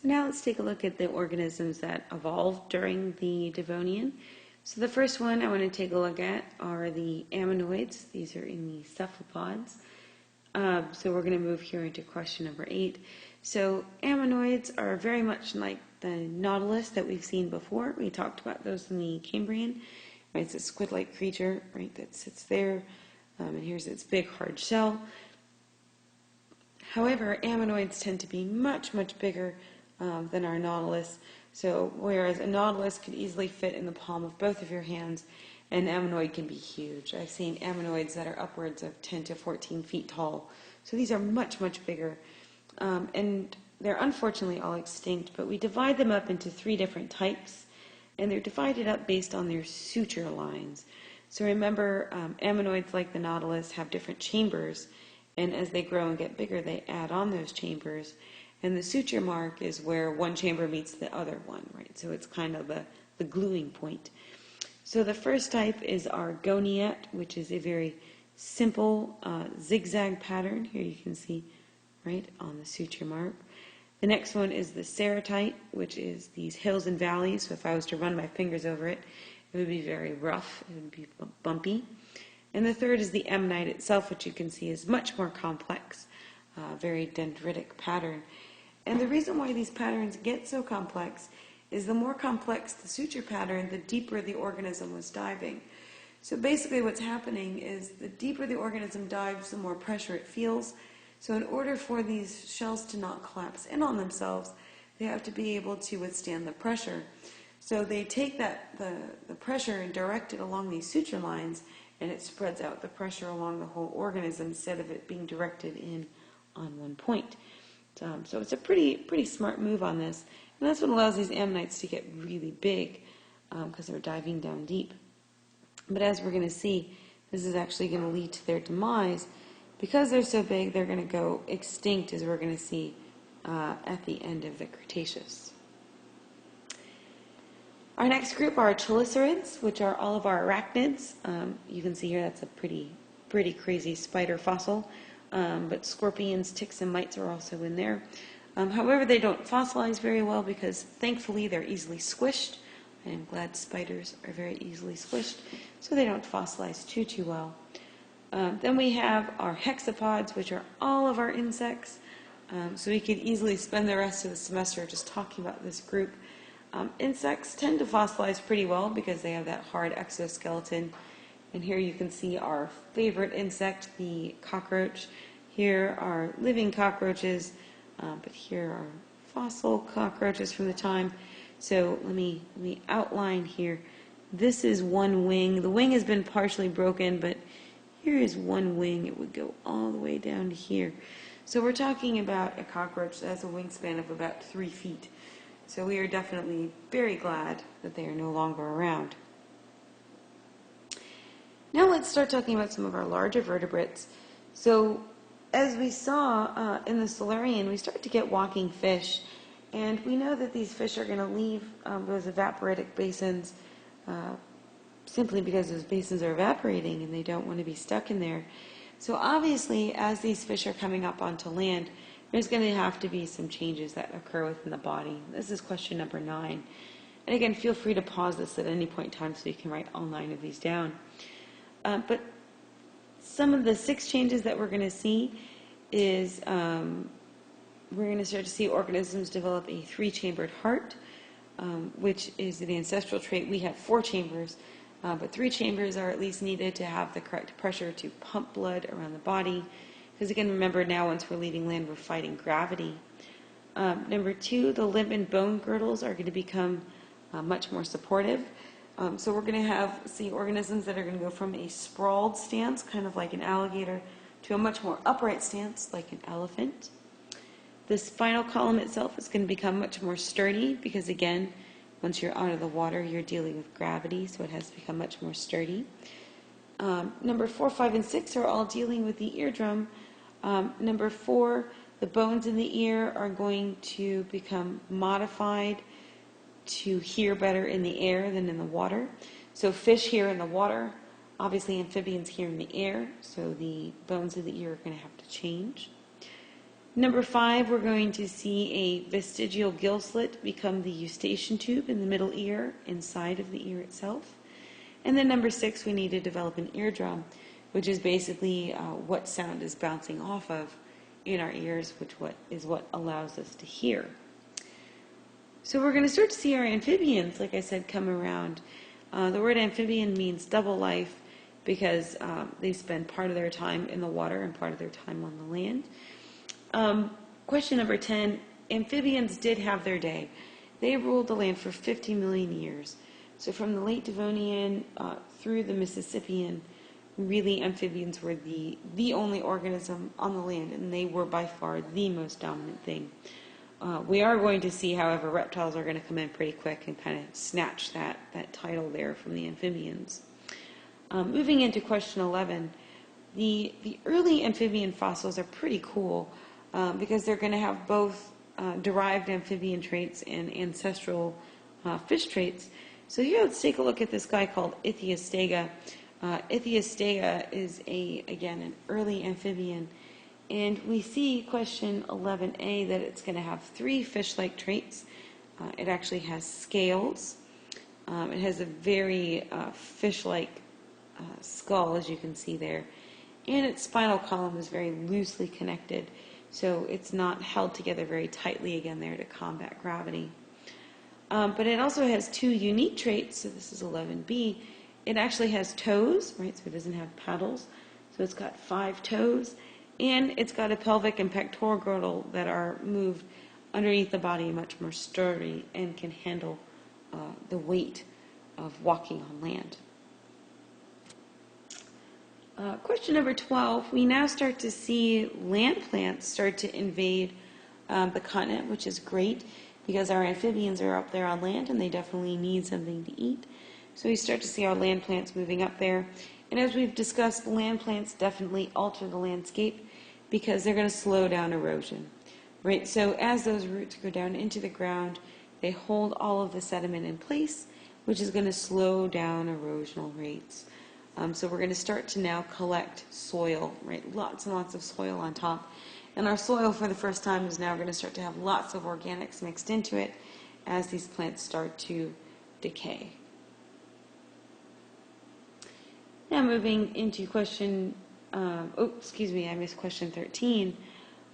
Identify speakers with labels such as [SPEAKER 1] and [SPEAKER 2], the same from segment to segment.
[SPEAKER 1] So now let's take a look at the organisms that evolved during the Devonian. So the first one I want to take a look at are the ammonoids. These are in the cephalopods. So we're going to move here into question number 8. So ammonoids are very much like the nautilus that we've seen before. We talked about those in the Cambrian. Right, it's a squid-like creature, right, that sits there, and here's its big hard shell. However, ammonoids tend to be much, much bigger than our nautilus. So whereas a nautilus could easily fit in the palm of both of your hands, an ammonoid can be huge. I've seen ammonoids that are upwards of 10 to 14 feet tall. So these are much, much bigger. And they're unfortunately all extinct, but we divide them up into 3 different types, and they're divided up based on their suture lines. So remember, ammonoids like the nautilus have different chambers, and as they grow and get bigger, they add on those chambers. And the suture mark is where one chamber meets the other one, right? So it's kind of the gluing point. So the first type is our goniat, which is a very simple zigzag pattern. Here you can see, right, on the suture mark. The next one is the ceratite, which is these hills and valleys. So if I was to run my fingers over it, it would be very rough. It would be bumpy. And the third is the ammonite itself, which you can see is much more complex, very dendritic pattern. And the reason why these patterns get so complex is the more complex the suture pattern, the deeper the organism was diving. So basically what's happening is the deeper the organism dives, the more pressure it feels. So in order for these shells to not collapse in on themselves, they have to be able to withstand the pressure. So they take the pressure and direct it along these suture lines, and it spreads out the pressure along the whole organism instead of it being directed in on one point. So it's a pretty smart move on this. And that's what allows these ammonites to get really big because they're diving down deep. But as we're going to see, this is actually going to lead to their demise. Because they're so big, they're going to go extinct, as we're going to see at the end of the Cretaceous. Our next group are chelicerads, which are all of our arachnids. You can see here that's a pretty crazy spider fossil. But scorpions, ticks, and mites are also in there. However, they don't fossilize very well because, thankfully, they're easily squished. I am glad spiders are very easily squished, so they don't fossilize too well. Then we have our hexapods, which are all of our insects. So we could easily spend the rest of the semester just talking about this group. Insects tend to fossilize pretty well because they have that hard exoskeleton. And here you can see our favorite insect, the cockroach. Here are living cockroaches, but here are fossil cockroaches from the time. So let me outline here. This is one wing. The wing has been partially broken, but here is one wing. It would go all the way down to here. So we're talking about a cockroach that has a wingspan of about 3 feet. So we are definitely very glad that they are no longer around. Now let's start talking about some of our larger vertebrates. So as we saw in the Silurian, we start to get walking fish. And we know that these fish are going to leave those evaporitic basins simply because those basins are evaporating and they don't want to be stuck in there. So obviously, as these fish are coming up onto land, there's going to have to be some changes that occur within the body. This is question number 9. And again, feel free to pause this at any point in time so you can write all 9 of these down. But some of the 6 changes that we're going to see is we're going to start to see organisms develop a 3-chambered heart, which is the ancestral trait. We have 4 chambers, but 3 chambers are at least needed to have the correct pressure to pump blood around the body. Because again, remember now once we're leaving land, we're fighting gravity. Number 2, the limb and bone girdles are going to become much more supportive. So we're going to see organisms that are going to go from a sprawled stance, kind of like an alligator, to a much more upright stance, like an elephant. The spinal column itself is going to become much more sturdy because, again, once you're out of the water, you're dealing with gravity, so it has to become much more sturdy. Number 4, 5, and 6 are all dealing with the eardrum. Number 4, the bones in the ear are going to become modified to hear better in the air than in the water. So fish hear in the water, obviously amphibians hear in the air, so the bones of the ear are going to have to change. Number 5, we're going to see a vestigial gill slit become the eustachian tube in the middle ear, inside of the ear itself. And then number 6, we need to develop an eardrum, which is basically what sound is bouncing off of in our ears, which is what allows us to hear. So we're going to start to see our amphibians, like I said, come around. The word amphibian means double life because they spend part of their time in the water and part of their time on the land. Question number 10, amphibians did have their day. They ruled the land for 50 million years. So from the late Devonian through the Mississippian, really amphibians were the only organism on the land, and they were by far the most dominant thing. We are going to see, however, reptiles are going to come in pretty quick and kind of snatch that title there from the amphibians. Moving into question 11, the early amphibian fossils are pretty cool because they're going to have both derived amphibian traits and ancestral fish traits. So here, let's take a look at this guy called Ithiostega. Ithiostega is, again, an early amphibian. And we see question 11a that it's going to have 3 fish-like traits. It actually has scales. It has a very fish-like skull, as you can see there. And its spinal column is very loosely connected, so it's not held together very tightly again there to combat gravity. But it also has 2 unique traits, so this is 11b. It actually has toes, right, so it doesn't have paddles. So it's got 5 toes, and it's got a pelvic and pectoral girdle that are moved underneath the body, much more sturdy, and can handle the weight of walking on land. Question number 12, we now start to see land plants start to invade the continent, which is great because our amphibians are up there on land and they definitely need something to eat. So we start to see our land plants moving up there. And as we've discussed, land plants definitely alter the landscape because they're going to slow down erosion. Right? So as those roots go down into the ground, they hold all of the sediment in place, which is going to slow down erosional rates. So we're going to start to now collect soil, right? Lots and lots of soil on top. And our soil for the first time is now going to start to have lots of organics mixed into it as these plants start to decay. Now moving into question, I missed question 13.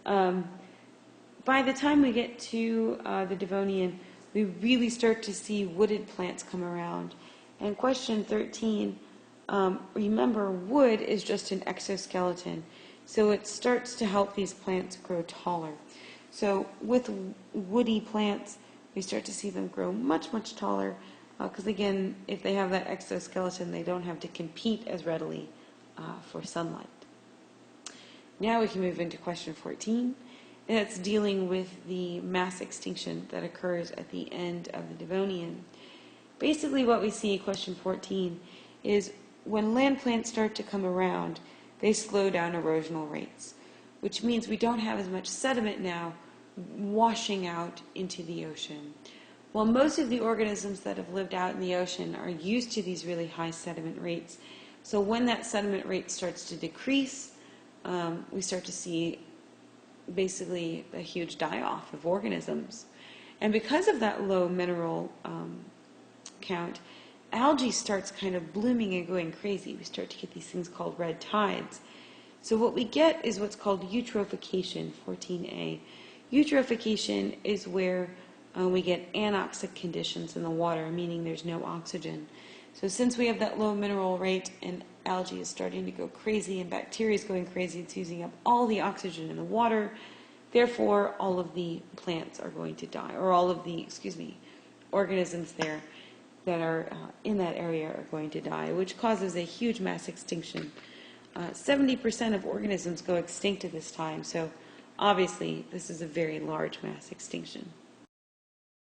[SPEAKER 1] By the time we get to the Devonian, we really start to see wooded plants come around. And question 13, remember, wood is just an exoskeleton. So it starts to help these plants grow taller. So with woody plants, we start to see them grow much, much taller because, again, if they have that exoskeleton, they don't have to compete as readily for sunlight. Now we can move into question 14. And that's dealing with the mass extinction that occurs at the end of the Devonian. Basically what we see in question 14 is when land plants start to come around, they slow down erosional rates, which means we don't have as much sediment now washing out into the ocean. While most of the organisms that have lived out in the ocean are used to these really high sediment rates, so when that sediment rate starts to decrease, we start to see basically a huge die-off of organisms. And because of that low mineral count, algae starts kind of blooming and going crazy. We start to get these things called red tides. So what we get is what's called eutrophication, 14a. Eutrophication is where we get anoxic conditions in the water, meaning there's no oxygen. So since we have that low mineral rate and algae is starting to go crazy and bacteria is going crazy, it's using up all the oxygen in the water, therefore all of the plants are going to die, or all of the, organisms there that are in that area are going to die, which causes a huge mass extinction. 70% of organisms go extinct at this time, so obviously this is a very large mass extinction.